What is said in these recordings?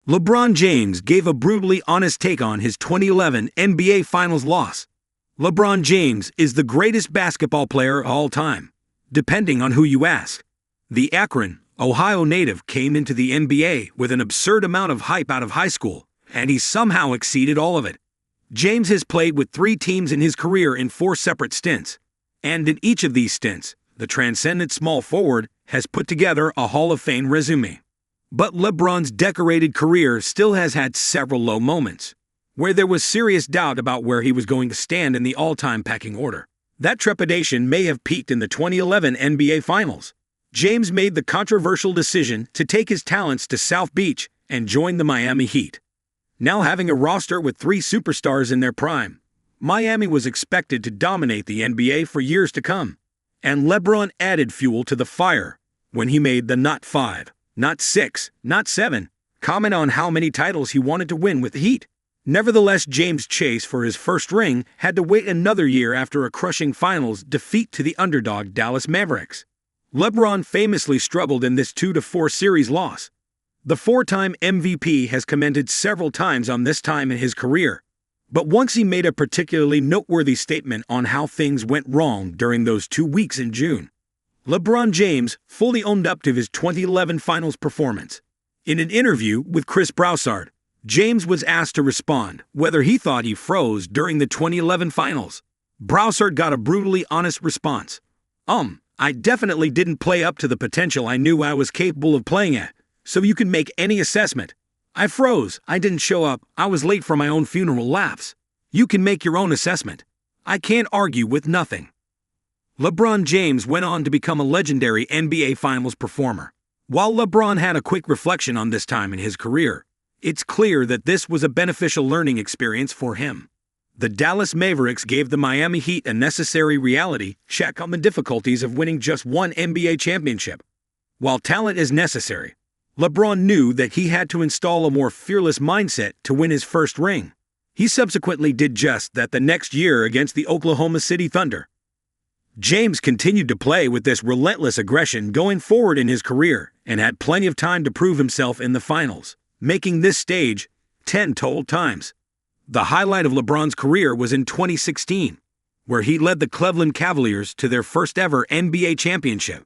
LeBron James gave a brutally honest take on his 2011 NBA Finals loss. LeBron James is the greatest basketball player of all time, depending on who you ask. The Akron, Ohio native came into the NBA with an absurd amount of hype out of high school, and he somehow exceeded all of it. James has played with 3 teams in his career in 4 separate stints, and in each of these stints, the transcendent small forward has put together a Hall of Fame resume. But LeBron's decorated career still has had several low moments, where there was serious doubt about where he was going to stand in the all-time pecking order. That trepidation may have peaked in the 2011 NBA Finals. James made the controversial decision to take his talents to South Beach and join the Miami Heat. Now having a roster with 3 superstars in their prime, Miami was expected to dominate the NBA for years to come. And LeBron added fuel to the fire when he made the not 5, not 6, not 7 comment on how many titles he wanted to win with the Heat. Nevertheless, James' chase for his first ring had to wait another year after a crushing finals defeat to the underdog Dallas Mavericks. LeBron famously struggled in this 2-4 series loss. The 4-time MVP has commented several times on this time in his career, but once he made a particularly noteworthy statement on how things went wrong during those 2 weeks in June. LeBron James fully owned up to his 2011 Finals performance. In an interview with Chris Broussard, James was asked to respond whether he thought he froze during the 2011 Finals. Broussard got a brutally honest response. I definitely didn't play up to the potential I knew I was capable of playing at, so you can make any assessment. I froze, I didn't show up, I was late for my own funeral laughs. You can make your own assessment. I can't argue with nothing. LeBron James went on to become a legendary NBA Finals performer. While LeBron had a quick reflection on this time in his career, it's clear that this was a beneficial learning experience for him. The Dallas Mavericks gave the Miami Heat a necessary reality check on the difficulties of winning just one NBA championship. While talent is necessary, LeBron knew that he had to install a more fearless mindset to win his first ring. He subsequently did just that the next year against the Oklahoma City Thunder. James continued to play with this relentless aggression going forward in his career and had plenty of time to prove himself in the finals, making this stage 10 total times. The highlight of LeBron's career was in 2016, where he led the Cleveland Cavaliers to their first ever NBA championship.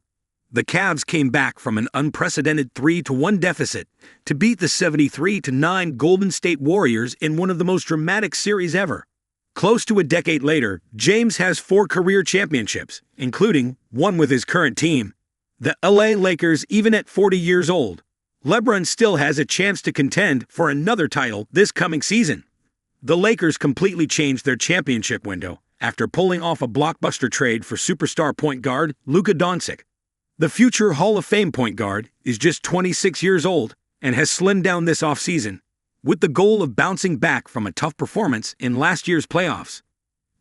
The Cavs came back from an unprecedented 3-1 deficit to beat the 73-9 Golden State Warriors in one of the most dramatic series ever. Close to a decade later, James has 4 career championships, including one with his current team, the LA Lakers. Even at 40 years old, LeBron still has a chance to contend for another title this coming season. The Lakers completely changed their championship window after pulling off a blockbuster trade for superstar point guard Luka Doncic. The future Hall of Fame point guard is just 26 years old and has slimmed down this offseason, with the goal of bouncing back from a tough performance in last year's playoffs.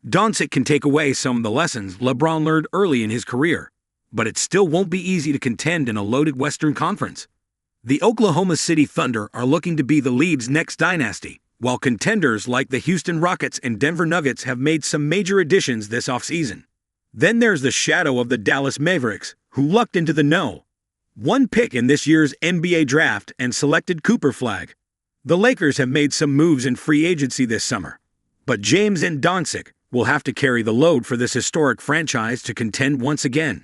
Doncic can take away some of the lessons LeBron learned early in his career, but it still won't be easy to contend in a loaded Western Conference. The Oklahoma City Thunder are looking to be the league's next dynasty, while contenders like the Houston Rockets and Denver Nuggets have made some major additions this offseason. Then there's the shadow of the Dallas Mavericks, who lucked into the No. 1 pick in this year's NBA draft and selected Cooper Flag. The Lakers have made some moves in free agency this summer, but James and Doncic will have to carry the load for this historic franchise to contend once again.